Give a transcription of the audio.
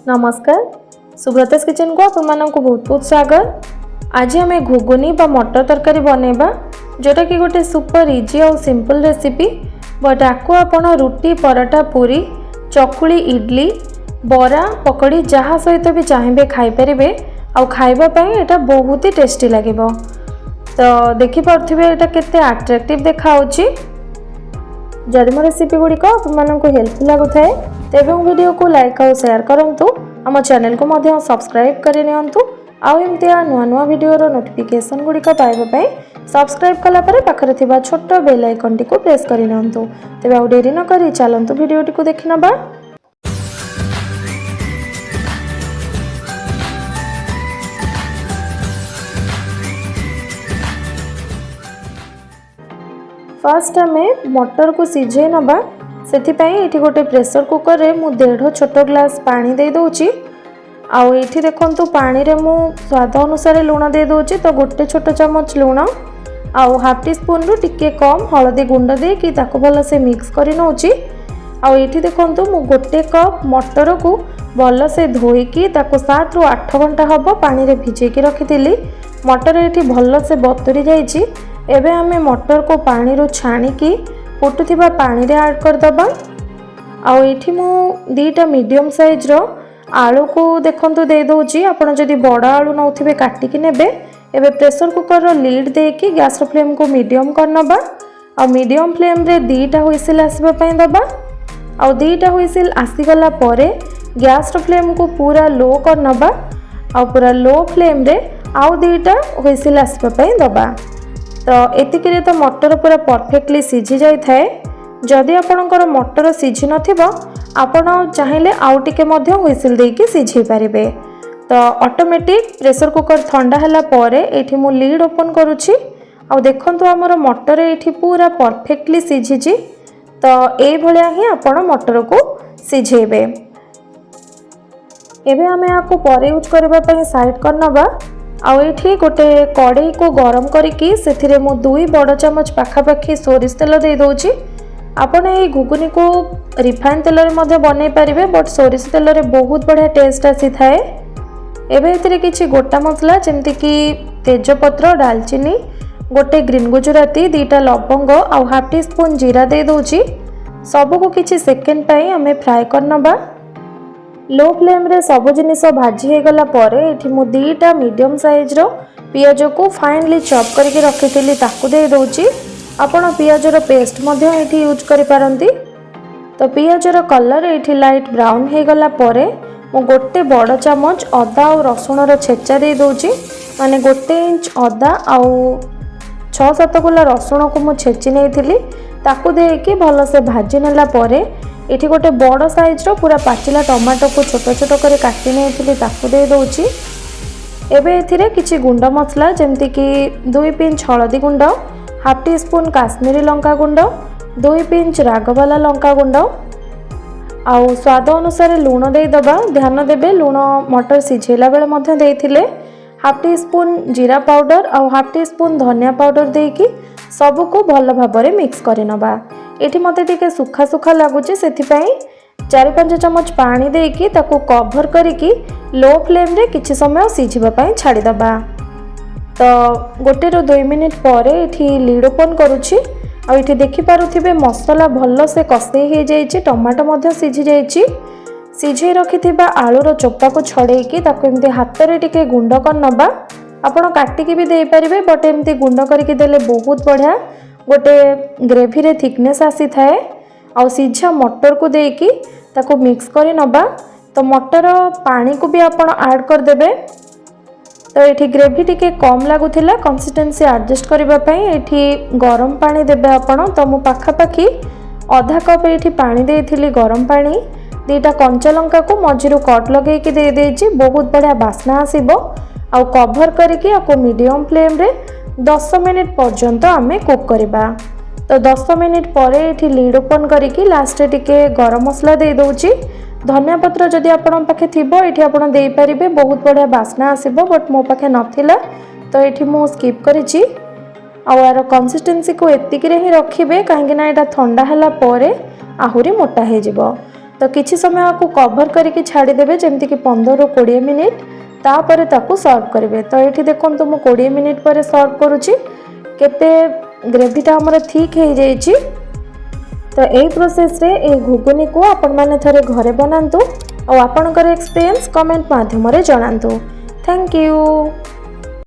नमस्कार सुब्रतास किचन को आपको बहुत बहुत स्वागत। आज आम घुगुनी बा मटर तरकारी बनैबा जोटा कि गोटे सुपर इजी और सिंपल रेसिपी। बट आपको आपण रुटी पराठा पूरी चकुली इडली बरा पकड़ी जहाँ सहित भी चाहिए खाईपारे आ खाइबापी एटा बहुत ही टेस्टी लगे। तो देखिपे एटा केते अट्रैक्टिव देखा। जदि मो रेसिपी गुड़िक आपको हेल्पफुल लगुए तेज वीडियो को लाइक और शेयर करूँ। आम चैनल को मध्य सब्सक्राइब करनी आमती नुआ नुआ वीडियो नोटिफिकेशन गुड़िक पाइबापी सब्सक्राइब कलापर पाखरे थिबा छोट बेल आइकन टी को प्रेस करनी। तेज आउ डेरी न करी चलतु वीडियोटी को देखि नबा। फर्स्ट आम मटर को सिझे नबा से गोटे प्रेशर कुकर रे मु 1.5 छोट ग्लास पानी दे दोची। आउ ये देखु पानी रे मु स्वाद अनुसार लुण दे दोची। तो गोटे छोट चमच लुण आउ हाफ टी स्पून रु टिके कम हलदी गुंड दे कि ताको भल से मिक्स करी नउची। आउ ये देखु मु गोटे कप मटर को भल से धोईकी ताको 7 रु 8 घंटा हब पानी रे भिजेकी रखिथिली। मटर ये भल से बतुरी जाइछि। एबे आमे मटर को पानी रो छाणिकी फुटुथिबा पानी रे ऐड कर दबा। आउ एठी मु 2टा मीडियम साइज रो आलू को देखंतु दे दोची। आपण जदि बड़ आलू नउथिबे काटिकी नेबे। एबे प्रेशर कुकर रो लीड देकी गैस रो फ्लेम को मीडियम कर नबा। आ मीडियम फ्लेम रे 2टा हुइसिल आसीबा पई दबा। आ 2टा हुइसिल आसी गला परे गैस रो फ्लेम को पूरा लो कर नबा। आ पूरा लो फ्लेम रे आउ 2टा हुइसिल आसीबा पई दबा। तो एतिकिरे तो मटर पूरा परफेक्टली सिझी जाई थाए। जदि आपणकर मटर सिझी नथिबो आपण चाहिले आउ टिके मध्य हुइसिल देकी सिझी पारिबे। तो ऑटोमेटिक प्रेशर कुकर ठंडा हला परे एठी मु लीड ओपन करूची। आ देखंतु हमर मटर एठी पूरा परफेक्टली सिझीची। तो ए भलिया ही आपण मटर को सिझेबे। एबे हमें आपको परे यूज करबा पई साइड करनबा। आउ ये गोटे कड़ई को गरम करिकी सेथिरे मु 2 बड़ चमच पाखापाखी सोरिष तेल दे दोची। आपण ये घुगुनी को रिफाइन तेल रे मध्य बनै परिबे। बट सोरिष तेल रे बहुत बढ़िया टेस्ट आसी थाए। एबे एथिरे किछि गोटा मसला जेमति कि तेजपत्र दालचीनी गोटे ग्रीन गुजराती 2टा लवंग आउ हाफ टी स्पून जीरा दे दोची। सब को किछि सेकेंड पई हमें फ्राई करनबा। लो फ्लेम रे सब जिनिस भाजी हो गला परे एठी मु 2टा मीडियम साइज रो पियाज को फाइनली चॉप करके रखिथिली ताकू दे दोची। आपण पियाज रो पेस्ट मध्य एठी यूज करि पारंती। तो पियाज रो कलर एठी लाइट ब्राउन हो गला परे मु गोटे बड़ चमच अदा और रसुण रो छेचा दे दोची। माने गोटे इंच अदा आउ 6-7 गुला रसुण को मु छेची नेथिली ताकू देकी भल से भाजी नेला परे एठी गोटे बड़ साइज रो पूरा पाचिला टमाटो को छोट छोट करे काटी नेथिली ताकू दे दोची। एबे एथिरे किछि गुंड मसला जेमति कि 2 पिंच हळदी गुंड हाफ टी स्पून काश्मीरी लंका गुंड 2 पिंच रागवाला लंका गुंड आउ स्वाद अनुसार लूण दे दबा। ध्यान देबे लूण मटर सिझेला बेले मध्य देथिले। हाफ टी स्पून जीरा पाउडर आउ हाफ टी स्पून धनिया पाउडर देकी सब को भल भाबरे मिक्स करि नबा। एठी मते टिके सुखा सुखा लागुची सेथि पई 4-5 चमच पानी देकी ताको कवर करिकी लो फ्लेम रे किछि समय सिझिबा पई छाडी दबा। तो गोटे रो 2 मिनिट परे एठी लीड ओपन करूची। आ एठी देखि पारुथिबे मसाला भल से कसे हे जाईची टमाटो मध्य सिझी जाईची। सिझे रखिथिबा आलू रो चोपा को छडेकी ताको एमती हाथ रे टिके गुंड कर नबा। आपण काटिकी भी दे परिबे बट एमती गुंड करके देले बहुत बढ़िया गोटे ग्रेवी रे थिकनेस आसी थाए। आ सिझा मटर को देकी ताको मिक्स करी नबा। तो मटर पानी को भी आपण ऐड कर देबे। तो एठी ग्रेवी टिके कम लागुथिला कंसिस्टेंसी एडजस्ट करबा पई एठी गरम पानी देबे आपण। तो मु पाखापाखी आधा कप एठी पानी देथिली गरम पानी। 2टा कंचा लंका को मझिरु कट लगेकी दे देछि बहुत बढ़िया बास्ना आसीबो। आ कवर करके आपको मीडियम फ्लेम रे 10 मिनिट पर्यंत आमे कुक करबा। तो 10 मिनिट परे एठी लीड ओपन करिकी लास्ट टिके गरम मसला दे दोची। धनिया पत्र जदि आपण पाखे थिबो एठी आपण देई परिबे बहुत बढ़िया बास्ना आसीबो। बट मो पाखे नथिला तो एठी मु स्किप करिछि। आ यार कंसिस्टेंसी को एतिकी रे ही रखिबे काहेकि ना एटा ठंडा हला परे आहुरी मोटा हे जिवो। तो किछि समय आपको कवर करके छाड़ीदेवे जमती कि 15-20 मिनिट तापर ताकू सर्व करेंगे। तो ये देखो मु 20 मिनिट पर सर्व करुच्ची केते ग्रेवीटा हमर ठीक हो जाइए। तो यही प्रोसेस रे ए घुगुनी को आपण माने थरे घरे बनातु और आपणकर एक्सपीरियंस कमेंट माध्यम रे जणातु। Thank you.